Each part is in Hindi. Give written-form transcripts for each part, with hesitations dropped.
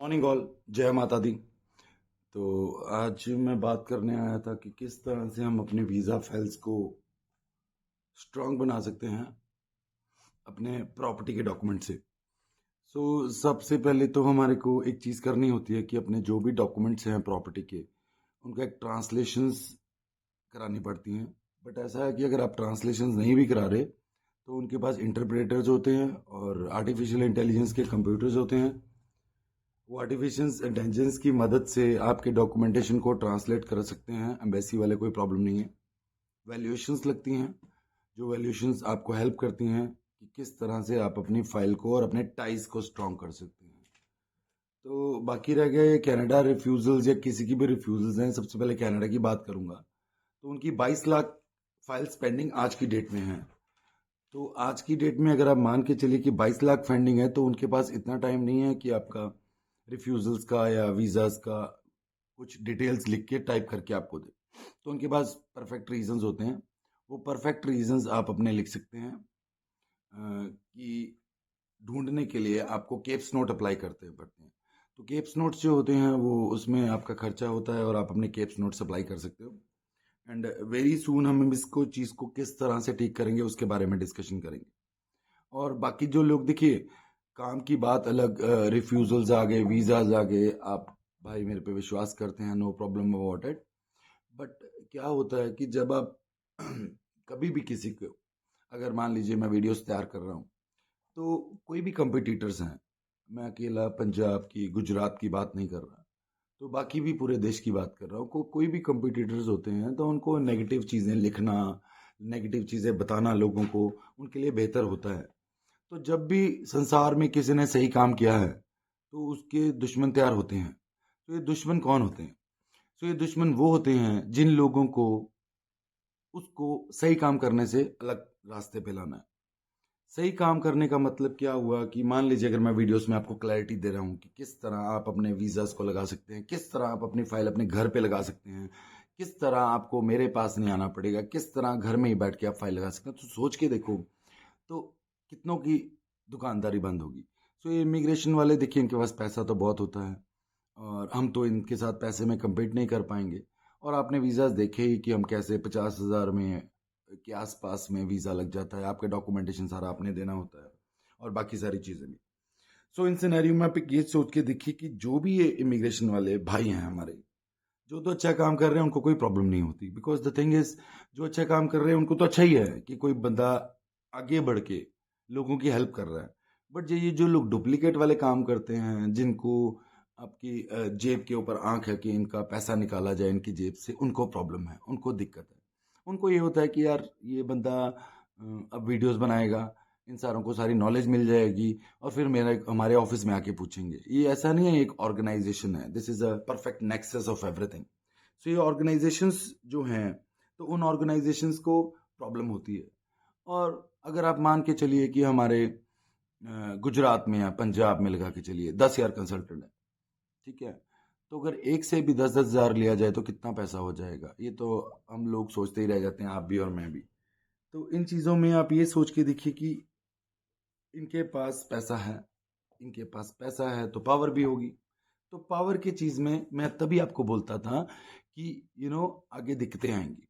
Morning all. जय माता दी। तो आज मैं बात करने आया था कि किस तरह से हम अपने वीज़ा फाइल्स को स्ट्रांग बना सकते हैं अपने प्रॉपर्टी के डॉक्यूमेंट से। सबसे पहले तो हमारे को एक चीज़ करनी होती है कि अपने जो भी डॉक्यूमेंट्स हैं प्रॉपर्टी के, उनका एक ट्रांसलेशंस करानी पड़ती हैं। बट ऐसा है कि अगर आप ट्रांसलेशंस नहीं भी करा रहे तो उनके पास इंटरप्रेटर्स होते हैं और आर्टिफिशियल इंटेलिजेंस के कंप्यूटर्स होते हैं। वो आर्टिफिशियल इंटेलिजेंस की मदद से आपके डॉक्यूमेंटेशन को ट्रांसलेट कर सकते हैं। एम्बेसी वाले कोई प्रॉब्लम नहीं है। वैल्यूएशंस लगती हैं, जो वैल्यूएशंस आपको हेल्प करती हैं कि किस तरह से आप अपनी फाइल को और अपने टाइज को स्ट्रॉन्ग कर सकते हैं। तो बाकी रह गया ये कनाडा रिफ्यूजल्स या किसी की भी रिफ्यूजल्स हैं। सबसे पहले कनाडा की बात करूंगा। तो उनकी 22 लाख फाइल्स पेंडिंग आज की डेट में हैं। तो आज की डेट में अगर आप मान के चलिए कि 22 लाख पेंडिंग है, तो उनके पास इतना टाइम नहीं है कि आपका रिफ्यूजल्स का या वीज़ास का कुछ डिटेल्स लिख के टाइप करके आपको दे। तो उनके पास परफेक्ट रीजंस होते हैं। वो परफेक्ट रीजंस आप अपने लिख सकते हैं कि ढूंढने के लिए आपको केप्स नोट अप्लाई करते पड़ते हैं। तो केप्स नोट्स जो होते हैं वो उसमें आपका खर्चा होता है और आप अपने केप्स नोट्स अप्लाई कर सकते हो। एंड वेरी सून हम इसको चीज़ को किस तरह से ठीक करेंगे उसके बारे में डिस्कशन करेंगे। और बाकी जो लोग देखिए, काम की बात अलग, रिफ्यूजल्स आ गए, वीज़ाज आ गए, आप भाई मेरे पे विश्वास करते हैं, no problem about it. But क्या होता है कि जब आप कभी भी किसी को, अगर मान लीजिए मैं वीडियोस तैयार कर रहा हूँ, तो कोई भी कंपिटिटर्स हैं, मैं अकेला पंजाब की गुजरात की बात नहीं कर रहा, तो बाकी भी पूरे देश की बात कर रहा हूँ। कोई भी कंपिटिटर्स होते हैं तो उनको नेगेटिव चीज़ें लिखना, नेगेटिव चीज़ें बताना लोगों को उनके लिए बेहतर होता है। तो जब भी संसार में किसी ने सही काम किया है तो उसके दुश्मन तैयार होते हैं। तो ये दुश्मन कौन होते हैं? तो ये दुश्मन वो होते हैं जिन लोगों को उसको सही काम करने से अलग रास्ते पे लाना है। सही काम करने का मतलब क्या हुआ कि मान लीजिए अगर मैं वीडियोस में आपको क्लैरिटी दे रहा हूँ कि किस तरह आप अपने वीज़ास को लगा सकते हैं, किस तरह आप अपनी फाइल अपने घर पे लगा सकते हैं, किस तरह आपको मेरे पास नहीं आना पड़ेगा, किस तरह घर में ही बैठ के आप फाइल लगा सकते हैं, तो सोच के देखो तो कितनों की दुकानदारी बंद होगी। ये इमिग्रेशन वाले देखिए, इनके पास पैसा तो बहुत होता है और हम तो इनके साथ पैसे में compete नहीं कर पाएंगे। और आपने वीज़ाज देखे ही कि हम कैसे 50,000 में के आसपास में वीज़ा लग जाता है। आपका डॉक्यूमेंटेशन सारा आपने देना होता है और बाकी सारी चीज़ें भी। इन सिनेरियो में आप एक ये सोच के देखिए कि जो भी ये इमिग्रेशन वाले भाई हैं हमारे, जो तो अच्छा काम कर रहे हैं उनको कोई प्रॉब्लम नहीं होती। बिकॉज द थिंग इज, जो अच्छा काम कर रहे हैं उनको तो अच्छा ही है कि कोई बंदा आगे बढ़ के लोगों की हेल्प कर रहा है। बट ये जो लोग डुप्लीकेट वाले काम करते हैं, जिनको आपकी जेब के ऊपर आंख है कि इनका पैसा निकाला जाए इनकी जेब से, उनको प्रॉब्लम है, उनको दिक्कत है। उनको ये होता है कि यार ये बंदा अब वीडियोस बनाएगा, इन सारों को सारी नॉलेज मिल जाएगी और फिर मेरा हमारे ऑफिस में आके पूछेंगे। ये ऐसा नहीं है, एक ऑर्गेनाइजेशन है, this is a perfect nexus of everything. ये ऑर्गेनाइजेशंस जो हैं, तो उन ऑर्गेनाइजेशंस को प्रॉब्लम होती है। और अगर आप मान के चलिए कि हमारे गुजरात में या पंजाब में लगा के चलिए 10,000 कंसल्टेंट है, ठीक है, तो अगर एक से भी 10-10 हज़ार लिया जाए तो कितना पैसा हो जाएगा, ये तो हम लोग सोचते ही रह जाते हैं, आप भी और मैं भी। तो इन चीज़ों में आप ये सोच के देखिए कि इनके पास पैसा है, इनके पास पैसा है तो पावर भी होगी। तो पावर की चीज़ में मैं तभी आपको बोलता था कि आगे दिक्कतें आएंगी।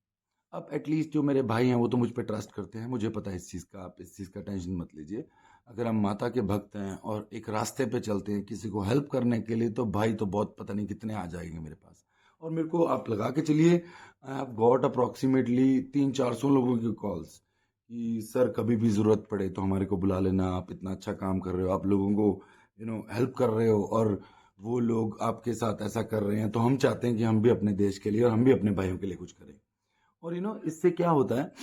अब एटलीस्ट जो मेरे भाई हैं वो तो मुझ पे ट्रस्ट करते हैं, मुझे पता है इस चीज़ का, आप इस चीज़ का टेंशन मत लीजिए। अगर हम माता के भक्त हैं और एक रास्ते पे चलते हैं किसी को हेल्प करने के लिए, तो भाई तो बहुत पता नहीं कितने आ जाएंगे मेरे पास। और मेरे को आप लगा के चलिए, आई हैव गॉट अप्रॉक्सीमेटली 300-400 लोगों की कॉल्स कि सर कभी भी ज़रूरत पड़े तो हमारे को बुला लेना, आप इतना अच्छा काम कर रहे हो, आप लोगों को हेल्प कर रहे हो और वो लोग आपके साथ ऐसा कर रहे हैं, तो हम चाहते हैं कि हम भी अपने देश के लिए और हम भी अपने भाइयों के लिए कुछ करें। और इससे क्या होता है,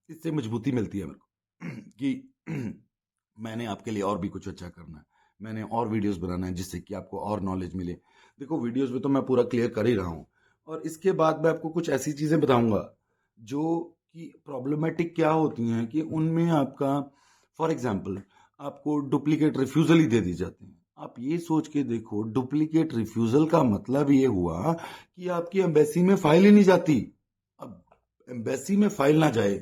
इससे मजबूती मिलती है मेरे को कि मैंने आपके लिए और भी कुछ अच्छा करना है, मैंने और वीडियोस बनाना है जिससे कि आपको और नॉलेज मिले। देखो वीडियोस में तो मैं पूरा क्लियर कर ही रहा हूँ, और इसके बाद मैं आपको कुछ ऐसी चीज़ें बताऊंगा जो कि प्रॉब्लमेटिक क्या होती हैं कि उनमें आपका, फॉर एग्जांपल, आपको डुप्लीकेट रिफ्यूज़ल ही दे दी जाते हैं। आप ये सोच के देखो, डुप्लीकेट रिफ्यूज़ल का मतलब ये हुआ कि आपकी एम्बेसी में फाइल ही नहीं जाती। अब एम्बेसी में फाइल ना जाए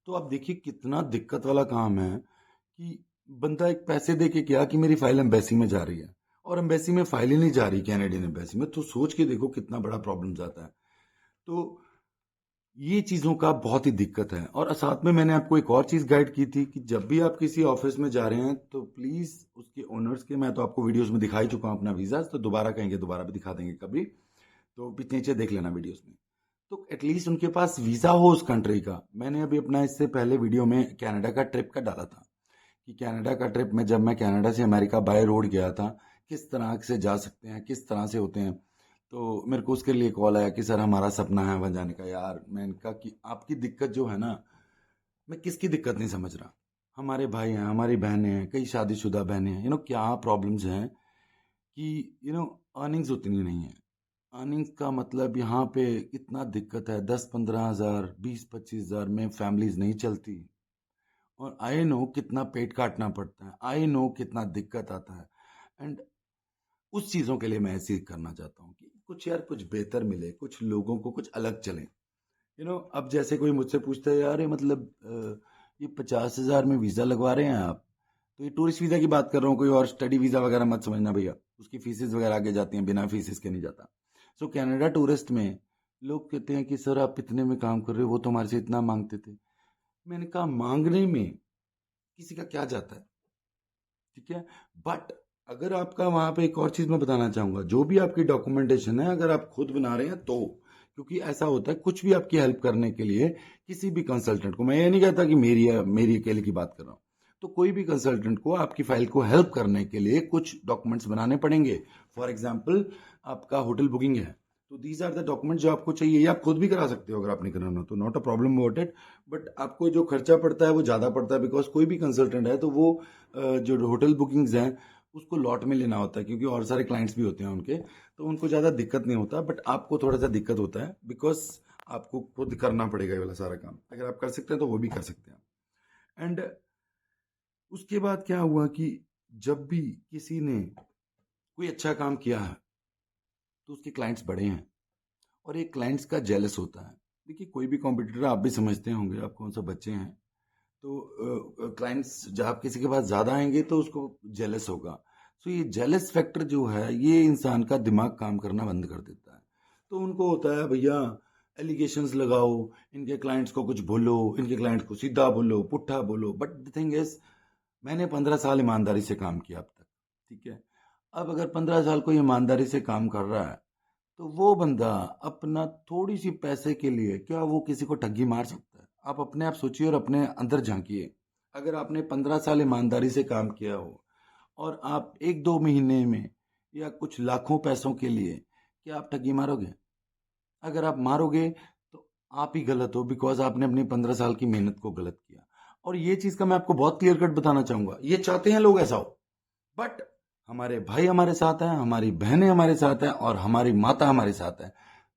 तो आप देखिए कितना दिक्कत वाला काम है कि बंदा एक पैसे दे के क्या कि मेरी फाइल एम्बेसी में जा रही है, और एम्बेसी में फाइल ही नहीं जा रही कैनेडियन एम्बेसी में, तो सोच के देखो कितना बड़ा प्रॉब्लम जाता है। तो ये चीज़ों का बहुत ही दिक्कत है। और साथ में मैंने आपको एक और चीज़ गाइड की थी कि जब भी आप किसी ऑफिस में जा रहे हैं तो प्लीज़ उसके ओनर्स के, मैं तो आपको वीडियोस में दिखा ही चुका हूँ अपना वीज़ा, तो दोबारा कहेंगे दोबारा भी दिखा देंगे कभी, तो पीछे नीचे देख लेना वीडियोस में। तो एटलीस्ट उनके पास वीज़ा हो उस कंट्री का। मैंने अभी अपना इससे पहले वीडियो में कनाडा का ट्रिप का डाला था कि कनाडा का ट्रिप में जब मैं कनाडा से अमेरिका बाय रोड गया था, किस तरह से जा सकते हैं, किस तरह से होते हैं। तो मेरे को उसके लिए कॉल आया कि सर हमारा सपना है वहाँ जाने का। यार मैंने कहा कि आपकी दिक्कत जो है ना, मैं किसकी दिक्कत नहीं समझ रहा। हमारे भाई हैं, हमारी बहनें हैं, कई शादीशुदा बहनें हैं, क्या प्रॉब्लम्स हैं कि अर्निंग्स उतनी नहीं है। अर्निंग्स का मतलब यहाँ पे इतना दिक्कत है, 10-15 हज़ार, 20-25 हज़ार में फैमिलीज नहीं चलती। और आई नो कितना पेट काटना पड़ता है, आई नो कितना दिक्कत आता है। एंड उस चीज़ों के लिए मैं ऐसे ही करना चाहता हूँ कि कुछ यार कुछ बेहतर मिले, कुछ लोगों को कुछ अलग चले। अब जैसे कोई मुझसे पूछता है यार ये मतलब ये 50 हज़ार में वीज़ा लगवा रहे हैं आप, तो ये टूरिस्ट वीज़ा की बात कर रहा हूँ, कोई और स्टडी वीज़ा वगैरह मत समझना भैया, उसकी फीसेस वगैरह आगे जाती हैं, बिना फीसेस के नहीं जाता। सो कनाडा टूरिस्ट में लोग कहते हैं कि सर आप इतने में काम कर रहे हो, वो तो हमारे से इतना मांगते थे। मैंने कहा मांगने में किसी का क्या जाता है, ठीक है। बट अगर आपका वहां पे एक और चीज मैं बताना चाहूंगा, जो भी आपकी डॉक्यूमेंटेशन है अगर आप खुद बना रहे हैं तो, क्योंकि ऐसा होता है कुछ भी आपकी हेल्प करने के लिए किसी भी कंसल्टेंट को, मैं ये नहीं कहता कि मेरी अकेले की बात कर रहा हूँ, तो कोई भी कंसल्टेंट को आपकी फाइल को हेल्प करने के लिए कुछ डॉक्यूमेंट्स बनाने पड़ेंगे। फॉर एग्जाम्पल आपका होटल बुकिंग है, तो दीज आर द डॉक्यूमेंट जो आपको चाहिए, या आप खुद भी करा सकते हो अगर आप नहीं कराना तो, not a problem about it. But आपको जो खर्चा पड़ता है वो ज़्यादा पड़ता है, बिकॉज कोई भी कंसल्टेंट है तो वो जो होटल बुकिंग्स हैं उसको लॉट में लेना होता है, क्योंकि और सारे क्लाइंट्स भी होते हैं उनके, तो उनको ज़्यादा दिक्कत नहीं होता। बट आपको थोड़ा सा दिक्कत होता है, बिकॉज आपको खुद करना पड़ेगा ये वाला सारा काम। अगर आप कर सकते हैं तो वो भी कर सकते हैं। एंड उसके बाद क्या हुआ कि जब भी किसी ने कोई अच्छा काम किया है तो उसके क्लाइंट्स बड़े हैं, और एक क्लाइंट्स का जेलस होता है। देखिए कोई भी कॉम्पिटिटर आप भी समझते होंगे, आप कौन सा बच्चे हैं, तो क्लाइंट्स जब आप किसी के पास ज़्यादा आएंगे तो उसको जेलस होगा। सो ये जेलस फैक्टर जो है ये इंसान का दिमाग काम करना बंद कर देता है। तो उनको होता है भैया एलिगेशंस लगाओ, इनके क्लाइंट्स को कुछ बोलो, इनके क्लाइंट्स को सीधा बोलो, पुट्ठा बोलो। बट द थिंग इज, मैंने 15 साल ईमानदारी से काम किया अब तक, ठीक है। अब अगर 15 साल कोई ईमानदारी से काम कर रहा है तो वो बंदा अपना थोड़ी सी पैसे के लिए क्या वो किसी को ठगी मार सकता है? आप अपने आप सोचिए और अपने अंदर झांकिए। अगर आपने 15 साल ईमानदारी से काम किया हो और आप 1-2 महीने में या कुछ लाखों पैसों के लिए क्या आप ठगी मारोगे? अगर आप मारोगे तो आप ही गलत हो, बिकॉज आपने अपनी 15 साल की मेहनत को गलत किया। और ये चीज का मैं आपको बहुत क्लियर कट बताना चाहूंगा, ये चाहते हैं लोग ऐसा हो, बट हमारे भाई हमारे साथ हैं, हमारी बहनें हमारे साथ हैं और हमारी माता हमारे साथ है,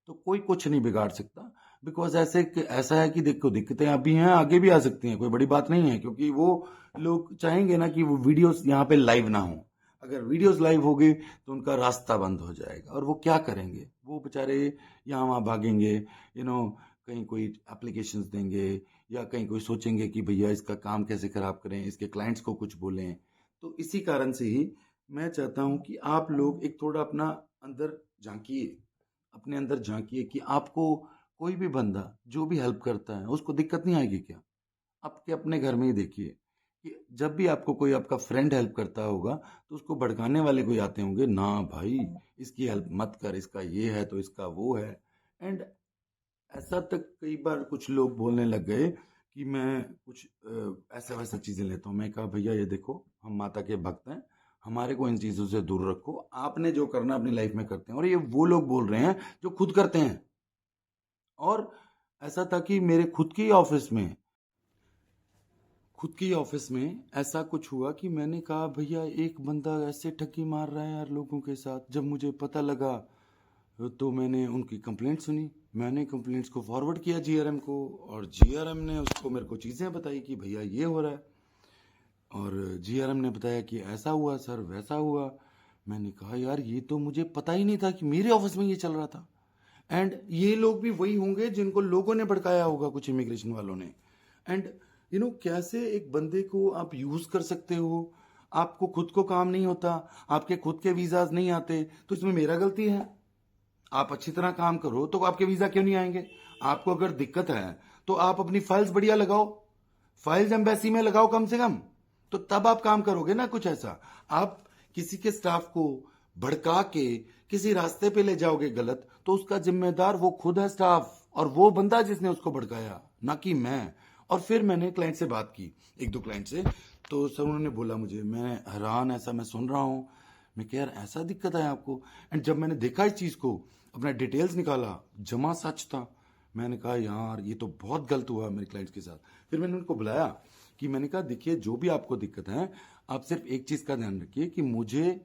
तो कोई कुछ नहीं बिगाड़ सकता। बिकॉज ऐसा है कि देखो दिक्कतें अभी हैं, आगे भी आ सकती हैं, कोई बड़ी बात नहीं है, क्योंकि वो लोग चाहेंगे ना कि वो वीडियोस यहाँ पे लाइव ना हो। अगर वीडियोस लाइव हो गई तो उनका रास्ता बंद हो जाएगा, और वो क्या करेंगे, वो बेचारे यहाँ वहाँ भागेंगे, कहीं कोई एप्लीकेशंस देंगे, या कहीं कोई सोचेंगे कि भैया इसका काम कैसे खराब करें, इसके क्लाइंट्स को कुछ बोलें। तो इसी कारण से ही मैं चाहता हूं कि आप लोग एक थोड़ा अपना अंदर झांकिए, अपने अंदर झांकिए कि आपको कोई भी बंदा जो भी हेल्प करता है उसको दिक्कत नहीं आएगी क्या? आपके अपने घर में ही देखिए कि जब भी आपको कोई आपका फ्रेंड हेल्प करता होगा तो उसको भड़काने वाले कोई आते होंगे ना, भाई इसकी हेल्प मत कर, इसका ये है तो इसका वो है। एंड ऐसा तक कई बार कुछ लोग बोलने लग गए कि मैं कुछ ऐसा वैसा चीज़ें लेता हूँ। मैं कहा भैया ये देखो हम माता के भक्त हैं, हमारे को इन चीज़ों से दूर रखो, आपने जो करना अपनी लाइफ में करते हैं। और ये वो लोग बोल रहे हैं जो खुद करते हैं। और ऐसा था कि मेरे खुद की ऑफिस में ऐसा कुछ हुआ कि मैंने कहा भैया एक बंदा ऐसे ठगी मार रहा है यार लोगों के साथ। जब मुझे पता लगा तो मैंने उनकी कंप्लेंट सुनी, मैंने कंप्लेंट्स को फॉरवर्ड किया जीआरएम को, और जीआरएम ने उसको मेरे को चीज़ें बताई कि भैया ये हो रहा है, और जीआरएम ने बताया कि ऐसा हुआ सर, वैसा हुआ। मैंने कहा यार ये तो मुझे पता ही नहीं था कि मेरे ऑफिस में ये चल रहा था। एंड ये लोग भी वही होंगे जिनको लोगों ने भड़काया होगा, कुछ इमिग्रेशन वालों ने। एंड कैसे एक बंदे को आप यूज कर सकते हो, आपको खुद को काम नहीं होता, आपके खुद के वीजाज नहीं आते, तो इसमें मेरा गलती है? आप अच्छी तरह काम करो तो आपके वीजा क्यों नहीं आएंगे? आपको अगर दिक्कत है तो आप अपनी फाइल्स बढ़िया लगाओ, फाइल्स एम्बेसी में लगाओ कम से कम, तो तब आप काम करोगे ना कुछ ऐसा। आप किसी के स्टाफ को भड़का के किसी रास्ते पे ले जाओगे गलत, तो उसका जिम्मेदार वो खुद है स्टाफ, और वो बंदा जिसने उसको भड़काया, ना कि मैं। और फिर मैंने क्लाइंट से बात की, एक दो क्लाइंट से, तो सर उन्होंने बोला मुझे, मैं हैरान, ऐसा मैं सुन रहा हूँ। मैं कह यार ऐसा दिक्कत है आपको? एंड जब मैंने देखा इस चीज़ को, अपना डिटेल्स निकाला, जमा सच था। मैंने कहा यार ये तो बहुत गलत हुआ मेरे क्लाइंट्स के साथ। फिर मैंने उनको बुलाया कि मैंने कहा देखिए जो भी आपको दिक्कत है, आप सिर्फ एक चीज़ का ध्यान रखिए कि मुझे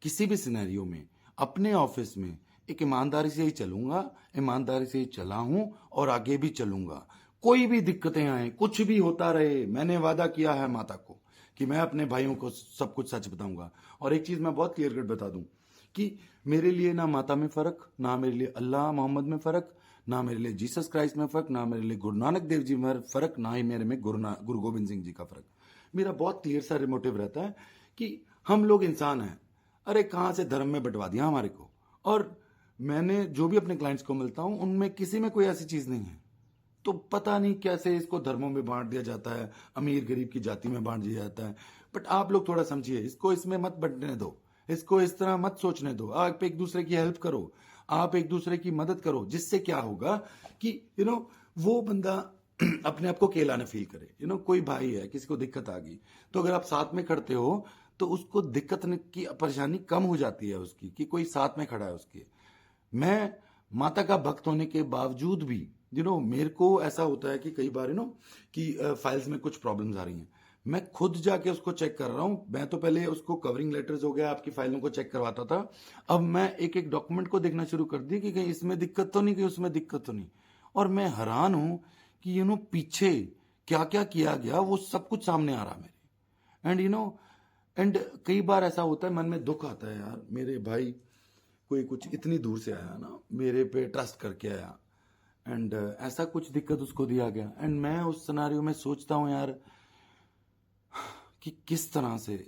किसी भी सिनेरियो में अपने ऑफिस में एक ईमानदारी से ही चलूंगा, ईमानदारी से ही चला हूं और आगे भी चलूंगा। कोई भी दिक्कतें आए, कुछ भी होता रहे, मैंने वादा किया है माता को कि मैं अपने भाइयों को सब कुछ सच बताऊंगा। और एक चीज मैं बहुत क्लियर कट बता दूं कि मेरे लिए ना माता में फर्क, ना मेरे लिए अल्लाह मोहम्मद में फर्क, ना मेरे लिए जीसस क्राइस्ट में फर्क, ना मेरे लिए गुरु नानक देव जी में फर्क, ना ही मेरे में गुरु गोविंद सिंह जी का फर्क। मेरा बहुत क्लियर सा मोटिव रहता है कि हम लोग इंसान हैं। अरे कहाँ से धर्म में बंटवा दिया हमारे को। और मैंने जो भी अपने क्लाइंट्स को मिलता हूं उनमें किसी में कोई ऐसी चीज नहीं है। तो पता नहीं कैसे इसको धर्मों में बांट दिया जाता है, अमीर गरीब की जाति में बांट दिया जाता है। बट आप लोग थोड़ा समझिए, इसको इसमें मत बंटने दो, इसको इस तरह मत सोचने दो। आप एक दूसरे की हेल्प करो, आप एक दूसरे की मदद करो, जिससे क्या होगा कि वो बंदा अपने आप को अकेला ना फील करे। कोई भाई है, किसी को दिक्कत आ गई, तो अगर आप साथ में खड़ते हो तो उसको दिक्कत की परेशानी कम हो जाती है उसकी, कि कोई साथ में खड़ा है उसके। मैं माता का भक्त होने के बावजूद भी मेरे को ऐसा होता है कि कई बार कि फाइल्स में कुछ प्रॉब्लम्स आ रही हैं, मैं खुद जाके उसको चेक कर रहा हूं। मैं तो पहले उसको कवरिंग लेटर्स हो गया, आपकी फाइलों को चेक करवाता था, अब मैं एक एक डॉक्यूमेंट को देखना शुरू कर दी कि कहीं इसमें दिक्कत तो नहीं, कहीं उसमें दिक्कत तो नहीं। और मैं हैरान हूं कि पीछे क्या क्या किया गया, वो सब कुछ सामने आ रहा मेरे। एंड कई बार ऐसा होता है, मन में दुख आता है यार, मेरे भाई कोई कुछ इतनी दूर से आया ना, मेरे पे ट्रस्ट करके आया, एंड ऐसा कुछ दिक्कत उसको दिया गया। एंड मैं उस सिनेरियो में सोचता हूँ यार कि किस तरह से